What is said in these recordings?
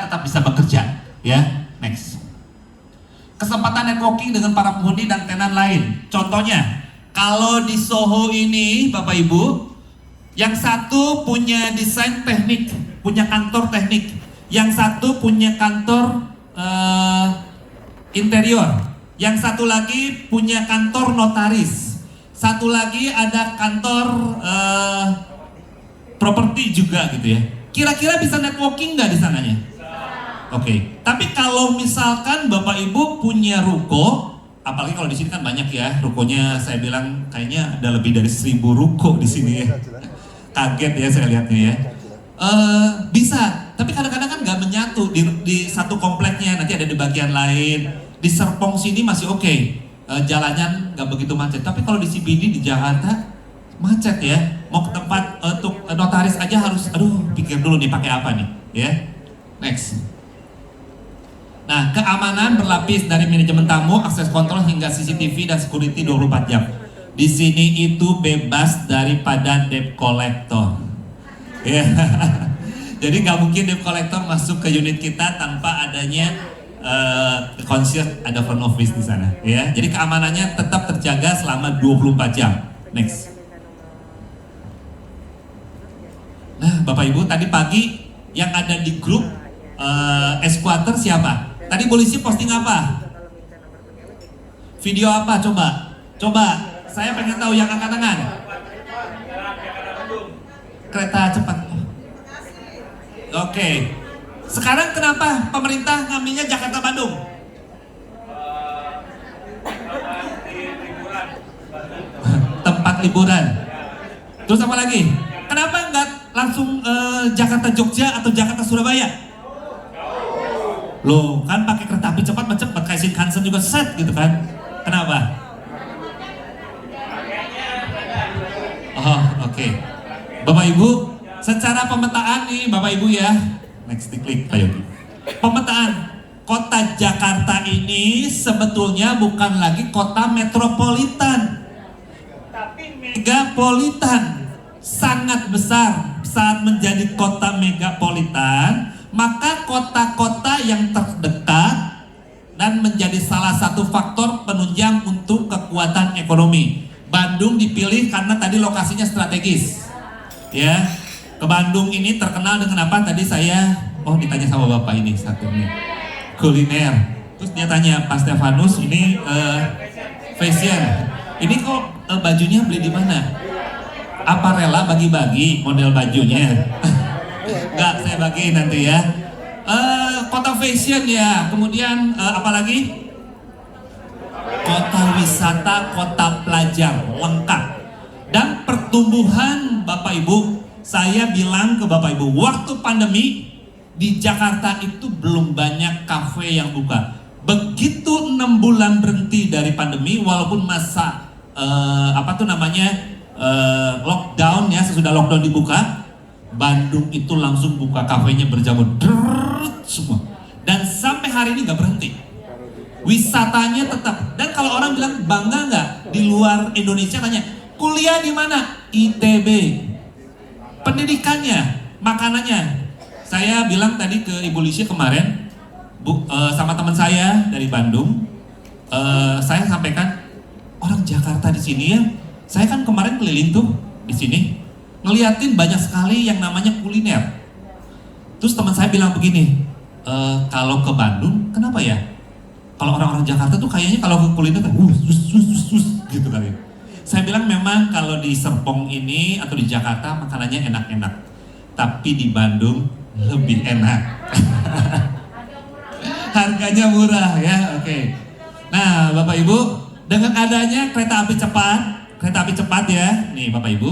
tetap bisa bekerja. Ya, next. Kesempatan networking dengan para penghuni dan tenan lain. Contohnya, kalau di Soho ini, Bapak Ibu, yang satu punya desain teknik, punya kantor teknik, yang satu punya kantor interior, yang satu lagi punya kantor notaris, satu lagi ada kantor properti juga gitu ya. Kira-kira bisa networking nggak di sananya? Oke. Tapi kalau misalkan Bapak Ibu punya ruko, apalagi kalau di sini kan banyak ya rukonya, saya bilang kayaknya ada lebih dari 1000 ruko di sini ya. Kaget ya saya lihatnya ya. Bisa, tapi kadang-kadang kan nggak menyatu di satu kompleknya, nanti ada di bagian lain. Di Serpong sini masih oke, jalannya nggak begitu macet. Tapi kalau di CBD di Jakarta macet ya. Mau ke tempat untuk notaris aja harus, pikir dulu nih pakai apa nih, ya. Next. Nah, keamanan berlapis dari manajemen tamu, akses kontrol hingga CCTV dan security 24 jam. Di sini itu bebas daripada debt collector. Ya. Jadi nggak mungkin debt collector masuk ke unit kita tanpa adanya concierge, ada front office di sana. Ya. Jadi keamanannya tetap terjaga selama 24 jam. Next. Nah, Bapak Ibu, tadi pagi yang ada di grup Esquater siapa? Tadi polisi posting apa? Video apa? Coba. Saya pengen tahu yang angkat tangan. Kereta cepat. Oke. Sekarang kenapa pemerintah ngambilnya Jakarta Bandung? Tempat liburan. Terus apa lagi? Kenapa nggak langsung Jakarta Jogja atau Jakarta Surabaya? Loh, kan pakai kereta api cepat macet, kayak Shinkansen juga set gitu kan? Kenapa? Oh, oke. Bapak Ibu, secara pemetaan nih Bapak Ibu ya. Next, diklik Pak Yogi. Pemetaan kota Jakarta ini sebetulnya bukan lagi kota metropolitan, tapi megapolitan. Sangat besar. Saat menjadi kota megapolitan, maka kota-kota yang terdekat dan menjadi salah satu faktor penunjang untuk kekuatan ekonomi. Bandung dipilih karena tadi lokasinya strategis. Ya, ke Bandung ini terkenal dengan apa? Tadi saya ditanya sama Bapak ini satu nih. Kuliner. Terus dia tanya, Pak Stefanus ini fashion. Ini kok bajunya beli di mana? Apa rela bagi-bagi model bajunya? Enggak, saya bagi nanti ya. Kota fashion ya. Kemudian apalagi? Kota wisata, kota pelajar, lengkap. Dan pertumbuhan Bapak Ibu, saya bilang ke Bapak Ibu, waktu pandemi di Jakarta itu belum banyak kafe yang buka. Begitu 6 bulan berhenti dari pandemi, walaupun masa lockdown ya, sesudah lockdown dibuka, Bandung itu langsung buka kafenya berjamur semua. Dan sampai hari ini nggak berhenti. Wisatanya tetap. Dan kalau orang bilang bangga nggak di luar Indonesia, tanya kuliah di mana? ITB. Pendidikannya, makanannya. Saya bilang tadi ke Ibu Lisya kemarin, sama teman saya dari Bandung, saya sampaikan orang Jakarta di sini ya. Saya kan kemarin keliling tuh di sini, ngeliatin banyak sekali yang namanya kuliner. Terus teman saya bilang begini, kalau ke Bandung, kenapa ya? Kalau orang-orang Jakarta tuh kayaknya kalau ke kuliner kan gitu kali. Saya bilang memang kalau di Serpong ini atau di Jakarta makanannya enak-enak, tapi di Bandung lebih enak. Harganya murah ya, oke. Nah, Bapak Ibu, dengan adanya kereta api cepat ya, nih Bapak Ibu,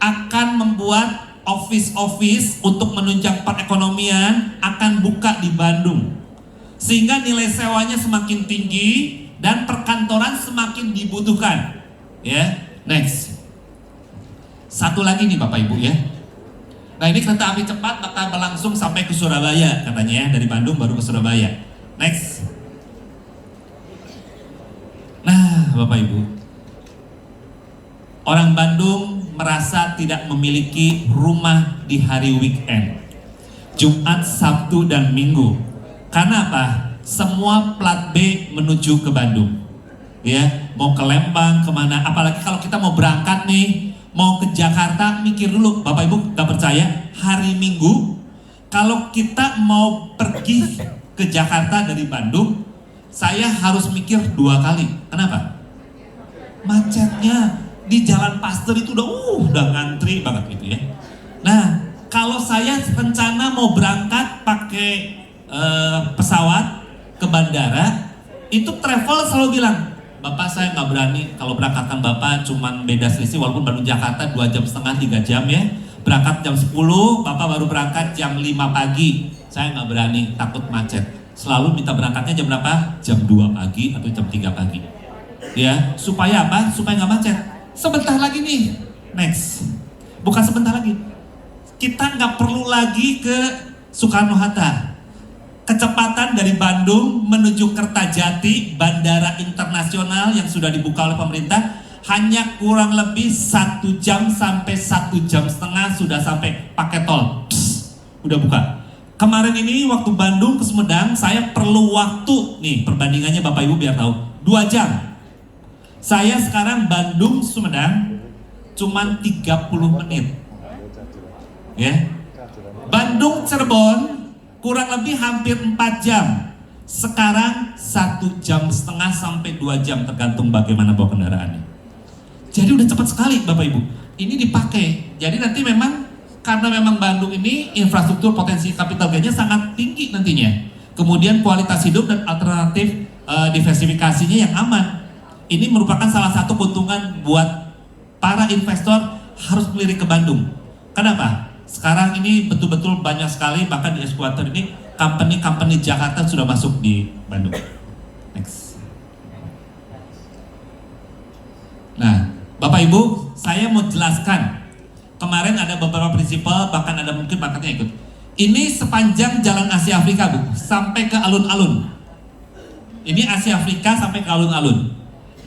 akan membuat office untuk menunjang perekonomian akan buka di Bandung. Sehingga nilai sewanya semakin tinggi dan perkantoran semakin dibutuhkan. Ya, next. Satu lagi nih Bapak Ibu ya. Nah, ini kereta api cepat akan berlangsung sampai ke Surabaya katanya ya, dari Bandung baru ke Surabaya. Next. Nah, Bapak Ibu, orang Bandung merasa tidak memiliki rumah di hari weekend. Jumat, Sabtu, dan Minggu. Karena apa? Semua plat B menuju ke Bandung. Ya, mau ke Lembang, kemana? Apalagi kalau kita mau berangkat nih, mau ke Jakarta, mikir dulu. Bapak Ibu gak percaya, hari Minggu, kalau kita mau pergi ke Jakarta dari Bandung, saya harus mikir 2 kali. Kenapa? Macetnya di Jalan Pasteur itu udah ngantri banget gitu ya. Nah, kalau saya rencana mau berangkat pakai pesawat ke bandara, itu travel selalu bilang, Bapak saya nggak berani, kalau berangkatkan Bapak cuman beda selisih walaupun Bandung Jakarta 2,5 jam 3 jam ya. Berangkat jam 10, Bapak baru berangkat jam 5 pagi. Saya nggak berani, takut macet. Selalu minta berangkatnya jam berapa? Jam 2 pagi atau jam 3 pagi. Ya, supaya apa? Supaya nggak macet. Sebentar lagi nih, next. Bukan sebentar lagi. Kita nggak perlu lagi ke Soekarno-Hatta. Kecepatan dari Bandung menuju Kertajati, bandara internasional yang sudah dibuka oleh pemerintah, hanya kurang lebih 1 jam sampai 1,5 jam sudah sampai pakai tol. Udah buka. Kemarin ini waktu Bandung ke Sumedang, saya perlu waktu, nih perbandingannya Bapak Ibu biar tahu, 2 jam. Saya sekarang Bandung Sumedang cuman 30 menit. Ya. Bandung Cirebon kurang lebih hampir 4 jam. Sekarang 1,5 jam sampai 2 jam tergantung bagaimana bawa kendaraannya. Jadi udah cepat sekali Bapak Ibu. Ini dipakai. Jadi nanti memang karena memang Bandung ini infrastruktur potensi capital gainnya sangat tinggi nantinya. Kemudian kualitas hidup dan alternatif diversifikasinya yang aman. Ini merupakan salah satu keuntungan buat para investor harus melirik ke Bandung. Kenapa? Sekarang ini betul-betul banyak sekali, bahkan di Esquater ini company-company Jakarta sudah masuk di Bandung. Next. Nah, Bapak Ibu, saya mau jelaskan. Kemarin ada beberapa prinsipal, bahkan ada mungkin marketnya ikut. Ini sepanjang jalan Asia Afrika, Bu, sampai ke alun-alun. Ini Asia Afrika sampai ke alun-alun.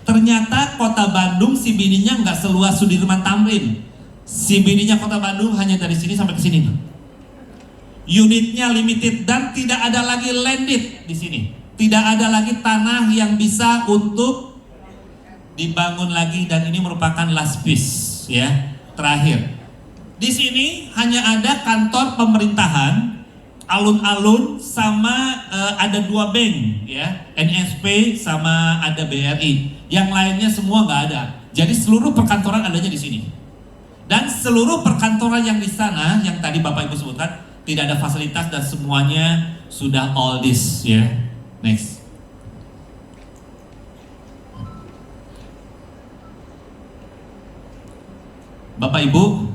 Ternyata kota Bandung CBD-nya nggak seluas Sudirman Tamrin. CBD-nya kota Bandung hanya dari sini sampai ke sini. Unitnya limited dan tidak ada lagi landed di sini. Tidak ada lagi tanah yang bisa untuk dibangun lagi dan ini merupakan last piece ya, terakhir. Di sini hanya ada kantor pemerintahan, alun-alun sama ada 2 bank ya, NSP sama ada BRI. Yang lainnya semua nggak ada. Jadi seluruh perkantoran adanya di sini. Dan seluruh perkantoran yang di sana, yang tadi Bapak Ibu sebutkan, tidak ada fasilitas dan semuanya sudah all this ya. Next. Bapak Ibu,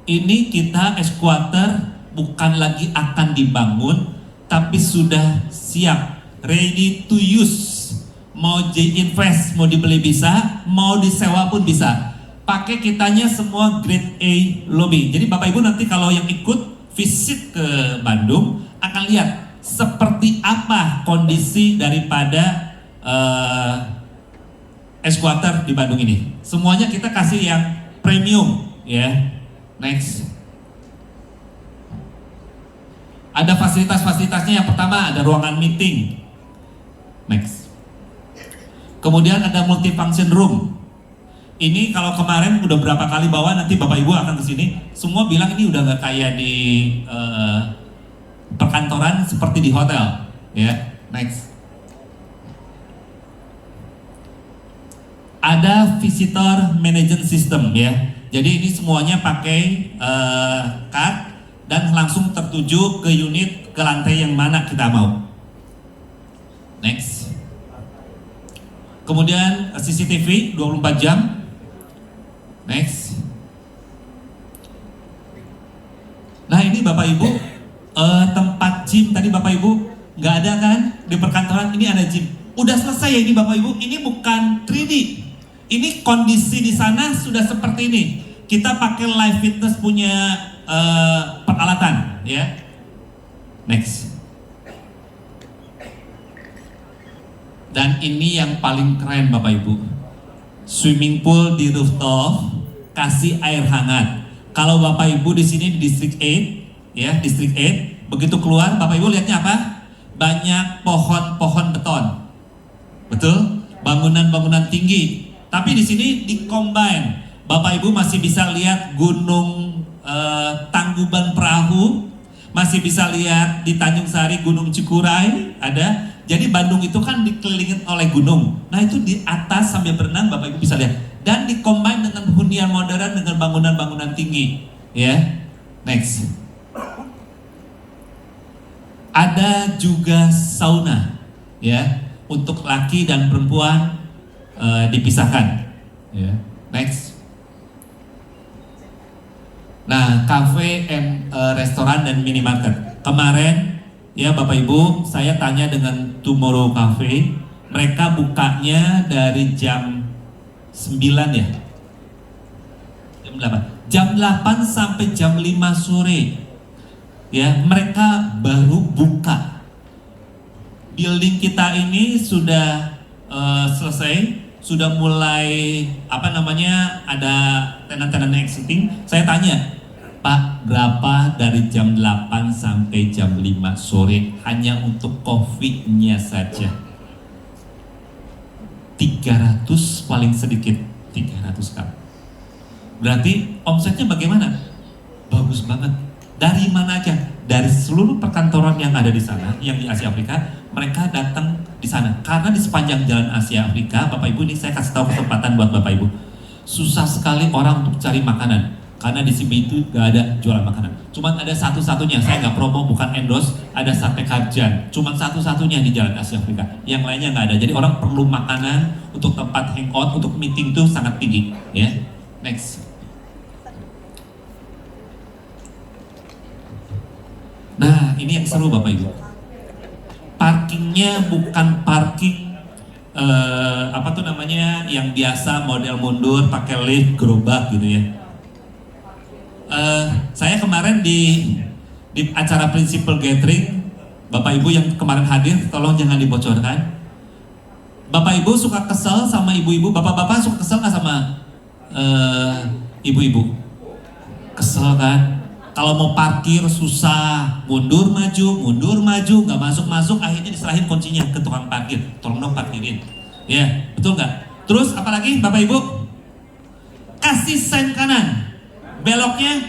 ini kita Esquater bukan lagi akan dibangun, tapi sudah siap, ready to use. Mau di-invest, mau dibeli bisa, mau disewa pun bisa. Pakai kitanya semua grade A lobby. Jadi Bapak Ibu nanti kalau yang ikut visit ke Bandung akan lihat seperti apa kondisi daripada Esquater di Bandung ini. Semuanya kita kasih yang premium ya. Next. Ada fasilitas-fasilitasnya. Yang pertama ada ruangan meeting. Next. Kemudian ada multifunction room. Ini kalau kemarin udah berapa kali bawa, nanti Bapak Ibu akan kesini, semua bilang ini udah gak kayak di perkantoran seperti di hotel ya. Next. Ada visitor management system ya. Jadi ini semuanya pakai card dan langsung tertuju ke unit, ke lantai yang mana kita mau. Next. Kemudian CCTV 24 jam. Next. Nah ini Bapak Ibu, tempat gym tadi Bapak Ibu nggak ada kan di perkantoran, ini ada gym. Udah selesai ya ini Bapak Ibu, ini bukan 3D. Ini kondisi di sana sudah seperti ini. Kita pakai live fitness punya peralatan ya. Next. Dan ini yang paling keren Bapak Ibu. Swimming pool di rooftop, kasih air hangat. Kalau Bapak Ibu di sini di District 8 ya, District 8 begitu keluar Bapak Ibu lihatnya apa? Banyak pohon-pohon beton. Betul? Bangunan-bangunan tinggi. Tapi di sini di-combine. Bapak Ibu masih bisa lihat gunung Tangkuban Perahu, masih bisa lihat di Tanjung Sari Gunung Cikuray ada. Jadi Bandung itu kan dikelilingin oleh gunung. Nah itu di atas sambil berenang Bapak Ibu bisa lihat. Dan di-combine dengan hunian modern dengan bangunan-bangunan tinggi. Ya, next. Ada juga sauna, ya, untuk laki dan perempuan dipisahkan. Ya, next. Nah, cafe and restoran dan minimarket. Kemarin ya Bapak Ibu, saya tanya dengan Tomorrow Cafe, mereka bukanya dari jam 9 ya? Jam 8. Jam 8 sampai jam 5 sore. Ya, mereka baru buka. Building kita ini sudah selesai, sudah mulai ada tenan-tenan exiting. Saya tanya, Pak, berapa dari jam 8 sampai jam 5 sore hanya untuk kopinya saja? 300 paling sedikit, 300 cup. Berarti omsetnya bagaimana? Bagus banget. Dari mana aja? Dari seluruh perkantoran yang ada di sana, yang di Asia Afrika, mereka datang di sana. Karena di sepanjang jalan Asia Afrika, Bapak Ibu, ini saya kasih tahu kesempatan buat Bapak Ibu. Susah sekali orang untuk cari makanan. Karena di sini itu gak ada jualan makanan. Cuman ada satu-satunya, saya nggak promo, bukan endorse, ada sate Karjan. Cuman satu-satunya di jalan Asia Afrika. Yang lainnya nggak ada. Jadi orang perlu makanan untuk tempat hangout, untuk meeting itu sangat tinggi. Ya, next. Nah, ini yang seru Bapak Ibu. Parkingnya bukan parking yang biasa model mundur pakai lift gerobak gitu ya. Saya kemarin di acara principal gathering, Bapak Ibu yang kemarin hadir, tolong jangan dibocorkan. Bapak Ibu suka kesel sama ibu-ibu, bapak-bapak suka kesel nggak sama ibu-ibu? Kesel kan? Kalau mau parkir susah, mundur maju, nggak masuk, akhirnya diserahin kuncinya ke tukang parkir, tolong dong parkirin. Ya, betul nggak? Terus apalagi Bapak Ibu? Kasih sen kanan, beloknya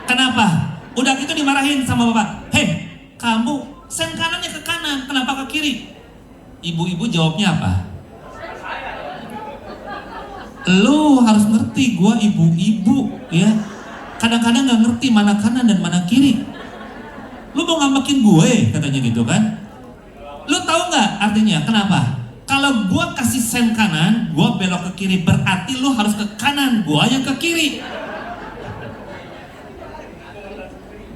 kenapa? Udah gitu dimarahin sama bapak. Hei, kamu sen kanannya ke kanan, kenapa ke kiri? Ibu-ibu jawabnya apa? Lu harus ngerti, gua ibu-ibu ya. Kadang-kadang nggak ngerti mana kanan dan mana kiri. Lu mau ngambekin gue, katanya gitu kan? Lu tahu nggak artinya? Kenapa? Kalau gua kasih sen kanan, gua belok ke kiri, berarti lu harus ke kanan, gua yang ke kiri.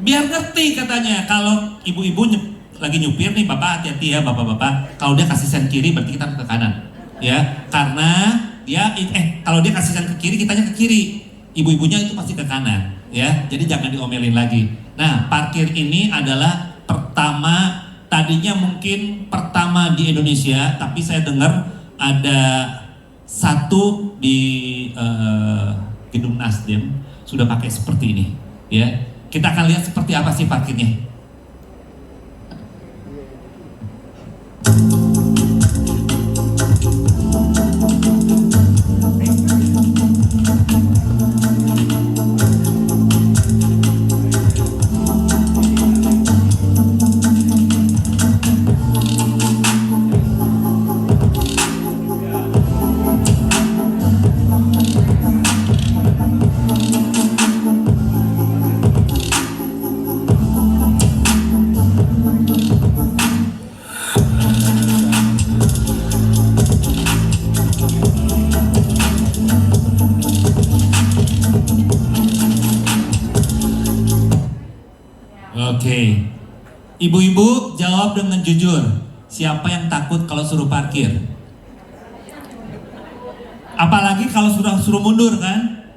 Biar ngerti katanya. Kalau ibu-ibu lagi nyupir nih, bapak hati-hati ya bapak-bapak. Kalau dia kasih sen kiri, berarti kita ke kanan, ya. Karena dia kalau dia kasih sen ke kiri, kitanya ke kiri. Ibu-ibunya itu pasti ke kanan, ya. Jadi jangan diomelin lagi. Nah, parkir ini adalah tadinya mungkin pertama di Indonesia, tapi saya dengar ada satu di gedung Nasdem sudah pakai seperti ini, ya. Kita akan lihat seperti apa sih parkirnya. Oke, ibu-ibu jawab dengan jujur. Siapa yang takut kalau suruh parkir? Apalagi kalau suruh mundur kan?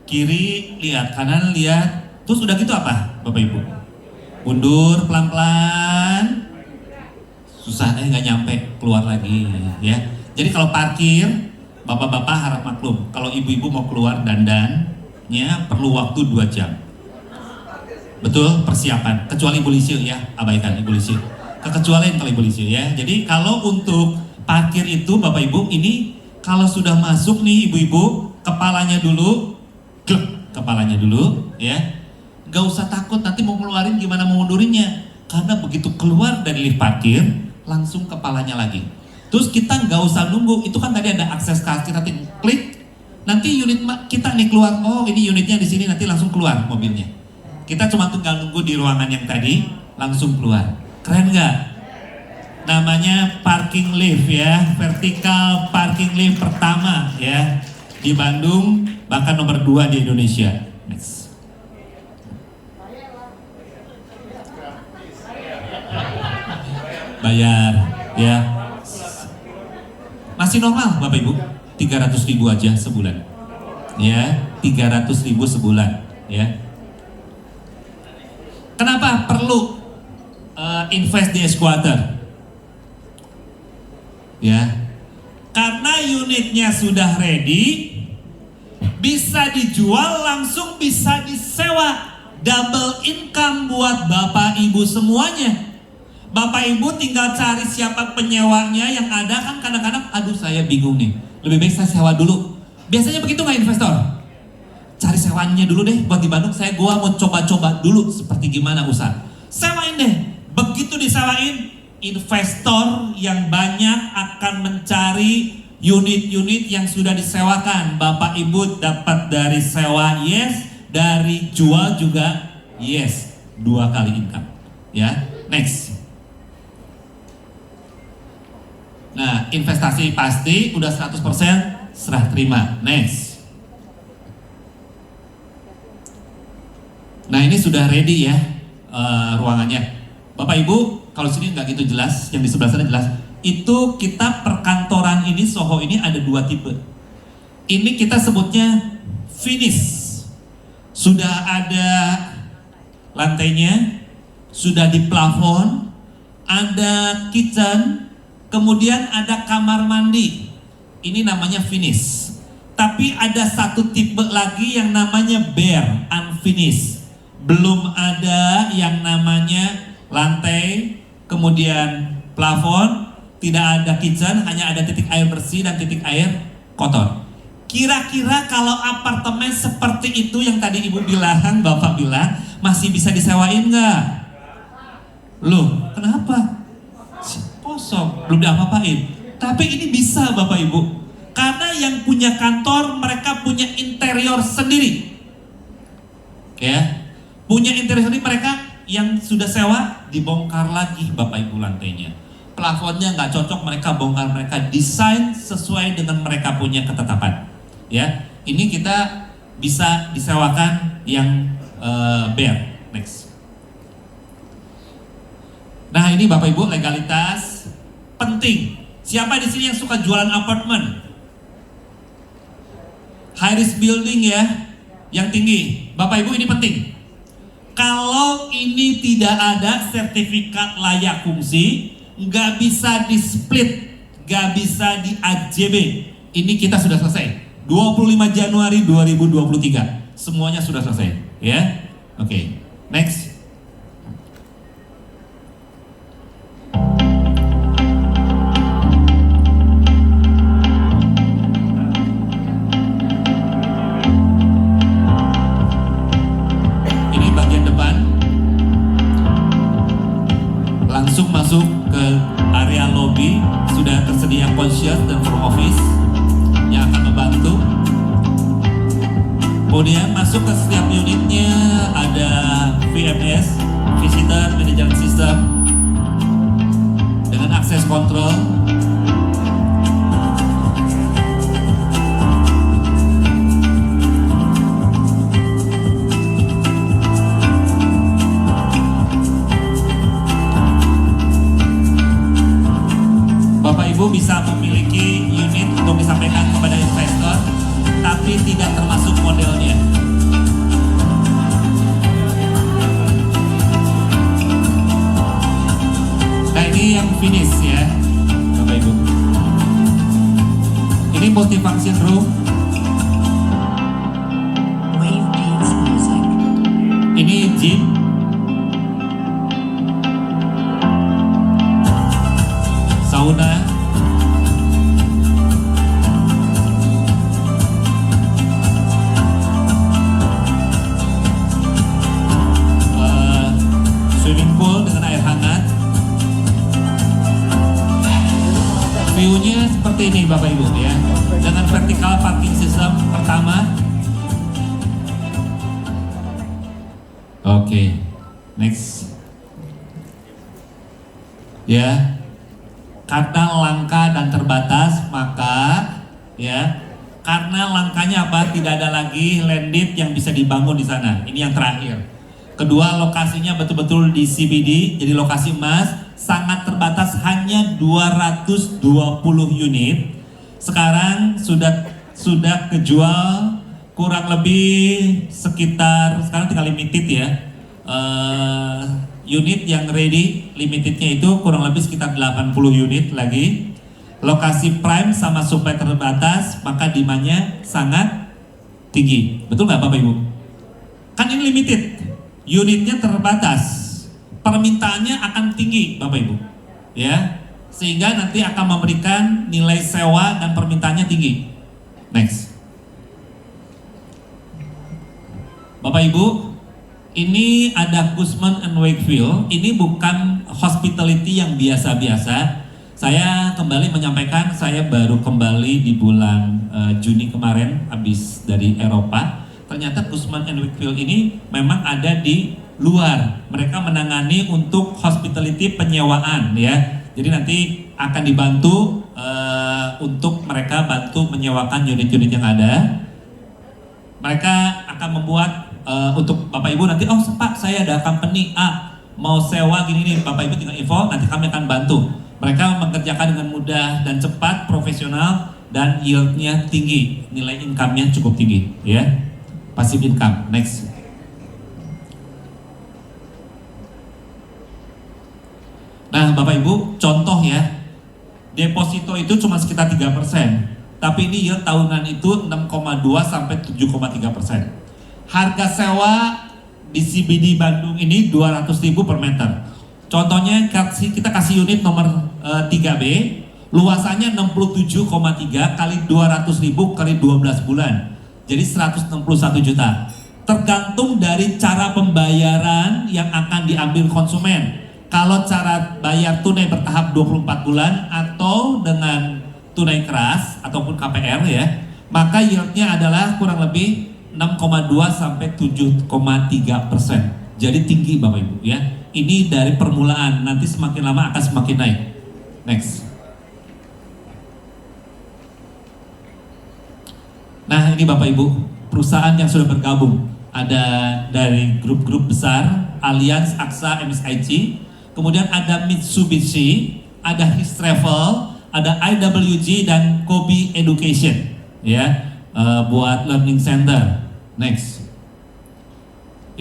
Kiri lihat, kanan lihat. Terus udah gitu apa, Bapak Ibu? Mundur pelan-pelan. Susah nggak nyampe, keluar lagi ya. Jadi kalau parkir, bapak-bapak harap maklum. Kalau ibu-ibu mau keluar dandannya perlu waktu 2 jam. Betul, persiapan. Kecuali Ibu Lisio ya, abaikan Ibu Lisio. Kekecualian kalau Ibu Lisio ya. Jadi kalau untuk parkir itu Bapak Ibu, ini kalau sudah masuk nih Ibu-Ibu, kepalanya dulu, kepalanya dulu ya. Gak usah takut nanti mau ngeluarin gimana mau mundurinnya. Karena begitu keluar dari lift parkir, langsung kepalanya lagi. Terus kita nggak usah nunggu, itu kan tadi ada akses kasir, nanti klik, nanti unit kita nih keluar, oh ini unitnya di sini, nanti langsung keluar mobilnya. Kita cuma tinggal nunggu di ruangan yang tadi, langsung keluar. Keren nggak? Namanya parking lift ya, vertical parking lift pertama ya di Bandung, bahkan nomor 2 di Indonesia. Next. Bayar ya. Masih normal Bapak Ibu, 300.000 aja sebulan. Ya, 300.000 sebulan ya. Kenapa perlu invest di Esquater? Ya, karena unitnya sudah ready, bisa dijual langsung, bisa disewa, double income buat Bapak Ibu semuanya. Bapak Ibu tinggal cari siapa penyewanya yang ada, kan kadang-kadang, aduh saya bingung nih, lebih baik saya sewa dulu. Biasanya begitu nggak investor? Cari sewanya dulu deh, buat di Bandung gua mau coba-coba dulu seperti gimana usaha. Sewain deh, begitu disewain, investor yang banyak akan mencari unit-unit yang sudah disewakan. Bapak Ibu dapat dari sewa yes, dari jual juga yes, 2 kali income. Ya, next. Nah, investasi pasti udah 100% serah terima. Next. Nah, ini sudah ready ya ruangannya. Bapak Ibu, kalau sini nggak gitu jelas, yang di sebelah sana jelas. Itu kita perkantoran ini, Soho ini ada 2 tipe. Ini kita sebutnya finish. Sudah ada lantainya, sudah di plafon, ada kitchen, kemudian ada kamar mandi. Ini namanya finish. Tapi ada satu tipe lagi yang namanya bare, unfinished. Belum ada yang namanya lantai, kemudian plafon, tidak ada kitchen, hanya ada titik air bersih dan titik air kotor. Kira-kira kalau apartemen seperti itu yang tadi Ibu bilang, Bapak bilang, masih bisa disewain nggak? Loh, kenapa? Kosong, belum diapa-apain. Tapi ini bisa Bapak Ibu, karena yang punya kantor mereka punya interior sendiri, ya, punya interior sendiri. Mereka yang sudah sewa dibongkar lagi Bapak Ibu lantainya, plafonnya nggak cocok, mereka bongkar, mereka desain sesuai dengan mereka punya ketetapan. Ya, ini kita bisa disewakan yang bare. Next. Nah, ini Bapak Ibu legalitas penting. Siapa di sini yang suka jualan apartemen? High risk building ya, yang tinggi. Bapak Ibu ini penting. Kalau ini tidak ada sertifikat layak fungsi, nggak bisa di split, nggak bisa di AJB. Ini kita sudah selesai. 25 Januari 2023, semuanya sudah selesai. Ya, oke. Next. Langsung masuk ke area lobby, sudah tersedia concierge dan front office yang akan membantu. Kemudian masuk ke setiap unitnya ada VMS, Visitor Management System, dengan akses kontrol. Ibu bisa memiliki unit untuk disampaikan kepada investor, tapi tidak termasuk modelnya. Nah, ini yang finish ya, Bapak Ibu. Ini multifunction room. Ini gym. sauna. Swimming pool dengan air hangat. View-nya seperti ini Bapak Ibu ya. Dengan vertical parking system pertama. Oke, next. Ya, karena langka dan terbatas, maka ya, karena langkanya apa? Tidak ada lagi landed yang bisa dibangun di sana. Ini yang terakhir. Kedua, lokasinya betul-betul di CBD, jadi lokasi emas, sangat terbatas, hanya 220 unit. Sekarang sudah kejual kurang lebih sekitar, sekarang tinggal limited ya. Unit yang ready, limitednya itu kurang lebih sekitar 80 unit lagi. Lokasi prime sama supply terbatas, maka demand-nya sangat tinggi. Betul nggak Bapak Ibu? Kan ini limited. Unitnya terbatas, permintaannya akan tinggi Bapak Ibu ya, sehingga nanti akan memberikan nilai sewa dan permintaannya tinggi. Next. Bapak Ibu, ini ada Cushman & Wakefield. Ini bukan hospitality yang biasa-biasa. Saya kembali menyampaikan, saya baru kembali di bulan Juni kemarin habis dari Eropa. Ternyata Cushman & Wakefield ini memang ada di luar. Mereka menangani untuk hospitality penyewaan ya. Jadi nanti akan dibantu untuk mereka bantu menyewakan unit-unit yang ada. Mereka akan membuat untuk Bapak Ibu nanti, oh Pak saya ada company A mau sewa gini nih, Bapak Ibu tinggal info, nanti kami akan bantu. Mereka mengerjakan dengan mudah dan cepat, profesional, dan yield-nya tinggi, nilai income-nya cukup tinggi ya. Passive income. Next. Nah Bapak Ibu, contoh ya, deposito itu cuma sekitar 3%, tapi ini yield tahunan itu 6,2 sampai 7,3%. Harga sewa di CBD Bandung ini 200.000 per meter. Contohnya kita kasih unit nomor 3B, luasannya 67,3 kali 200.000 kali 12 bulan. Jadi 161 juta. Tergantung dari cara pembayaran yang akan diambil konsumen. Kalau cara bayar tunai bertahap 24 bulan atau dengan tunai keras ataupun KPR ya, maka yieldnya adalah kurang lebih 6,2 sampai 7,3%. Jadi tinggi Bapak Ibu ya. Ini dari permulaan, nanti semakin lama akan semakin naik. Next. Nah ini Bapak Ibu, perusahaan yang sudah bergabung. Ada dari grup-grup besar, Allianz, AXA, MSIG. Kemudian ada Mitsubishi, ada His Travel, ada IWG dan Kobe Education. Ya, buat learning center. Next.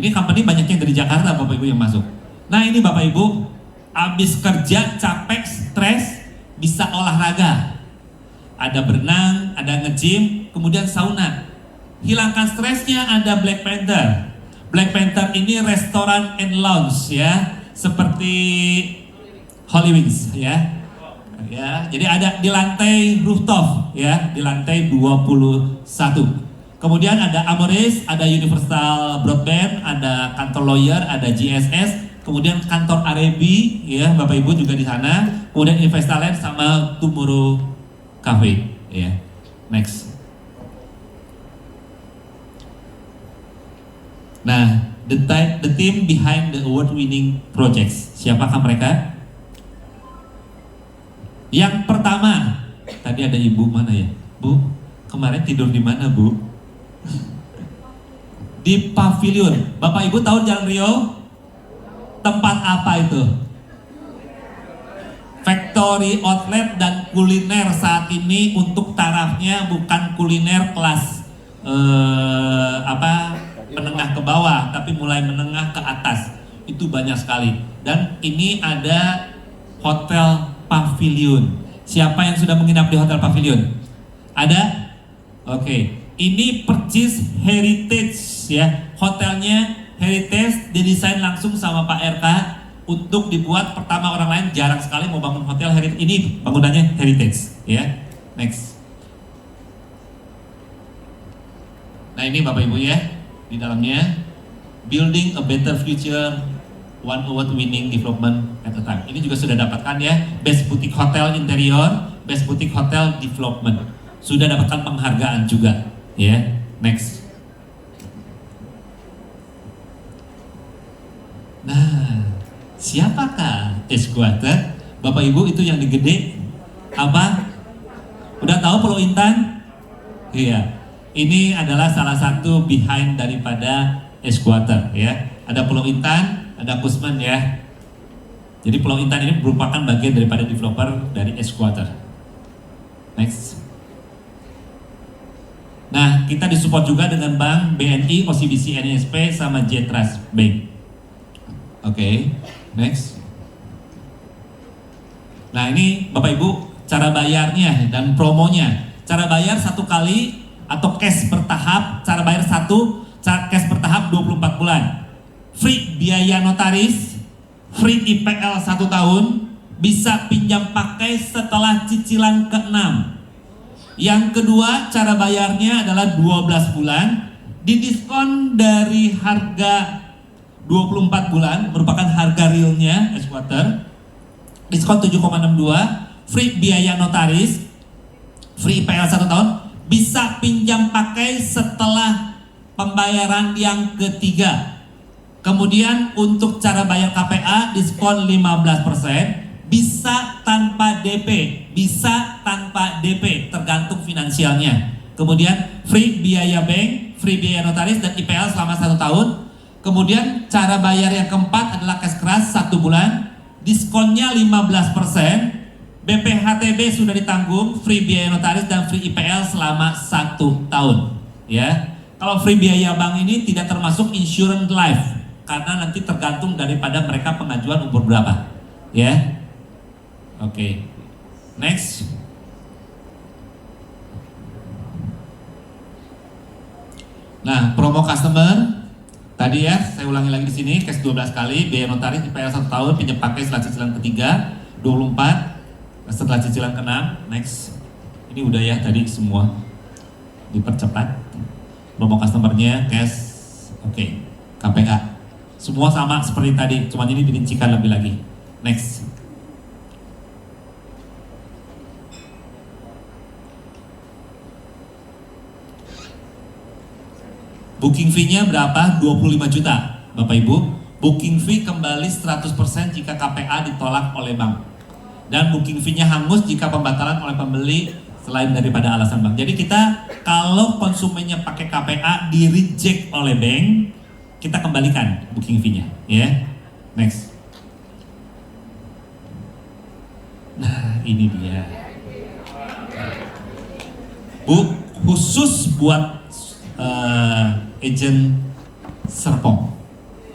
Ini company banyaknya dari Jakarta Bapak Ibu yang masuk. Nah ini Bapak Ibu, habis kerja, capek, stres, bisa olahraga. Ada berenang, ada nge-gym, kemudian sauna. Hilangkan stresnya, ada Black Panther. Black Panther ini restoran and lounge ya, seperti Holy Wings ya. Ya, jadi ada di lantai rooftop ya, di lantai 21. Kemudian ada Amoris, ada Universal Broadband, ada kantor lawyer, ada GSS, kemudian kantor Arebi ya, Bapak Ibu juga di sana. Kemudian Investaland sama Tomorrow Cafe ya. Next. Nah, the team behind the award-winning projects. Siapakah mereka? Yang pertama, tadi ada ibu mana ya? Bu, kemarin tidur di mana Bu? Di Pavilion. Bapak Ibu tahu Jalan Rio? Tempat apa itu? Factory outlet dan kuliner saat ini untuk tarafnya bukan kuliner kelas menengah ke bawah, tapi mulai menengah ke atas. Itu banyak sekali. Dan ini ada Hotel Pavilion. Siapa yang sudah menginap di Hotel Pavilion? Ada? Oke. Ini percis heritage ya. Hotelnya heritage, didesain langsung sama Pak RK untuk dibuat. Pertama, orang lain jarang sekali mau bangun hotel heritage. Ini bangunannya heritage, ya. Next. Nah, ini Bapak Ibu ya, di dalamnya building a better future, one award winning development at a time. Ini juga sudah dapatkan ya, Best Boutique Hotel Interior, Best Boutique Hotel Development. Sudah dapatkan penghargaan juga, ya. Next. Nah, siapakah Esquarter? Bapak Ibu, itu yang digede apa? Udah tahu Pulau Intan? Iya. Ini adalah salah satu behind daripada Esquarter ya. Ada Pulau Intan, ada Kusman ya. Jadi Pulau Intan ini merupakan bagian daripada developer dari Esquarter. Next. Nah, kita disupport juga dengan Bank BNI, OCBC, NSP, sama J-Trust Bank. Oke, next. Nah, ini Bapak Ibu cara bayarnya dan promonya. Cara bayar 1 kali atau cash bertahap. Cara bayar 1, cara cash bertahap 24 bulan. Free biaya notaris, free IPL 1 tahun, bisa pinjam pakai setelah cicilan ke-6. Yang kedua, cara bayarnya adalah 12 bulan, didiskon dari harga 24 bulan, merupakan harga realnya Esquarter. Diskon 7,62, free biaya notaris, free IPL 1 tahun, bisa pinjam pakai setelah pembayaran yang ketiga. Kemudian untuk cara bayar KPA, diskon 15%, bisa tanpa DP, bisa tanpa DP, tergantung finansialnya. Kemudian free biaya bank, free biaya notaris, dan IPL selama 1 tahun. Kemudian cara bayar yang keempat adalah cash keras 1 bulan, diskonnya 15%, BPHTB sudah ditanggung, free biaya notaris dan free IPL selama 1 tahun. Ya, kalau free biaya bank ini tidak termasuk insurance life, karena nanti tergantung daripada mereka pengajuan umur berapa. Ya, oke. Next. Nah, promo customer. Tadi ya, saya ulangi lagi di sini, cash 12 kali, biaya notaris IPL 1 tahun, pinjam pakai setelah cicilan ketiga, 24, setelah cicilan ke-6, next. Ini udah ya tadi semua, dipercepat. Promo customernya, cash, oke. KPA, semua sama seperti tadi, cuma ini dirincikan lebih lagi. Next. Booking fee-nya berapa? 25 juta, Bapak Ibu. Booking fee kembali 100% jika KPA ditolak oleh bank. Dan booking fee-nya hangus jika pembatalan oleh pembeli selain daripada alasan bank. Jadi kita kalau konsumennya pakai KPA di reject oleh bank, kita kembalikan booking fee-nya, ya. Next. Nah, ini dia. Bu, khusus buat agent Serpong.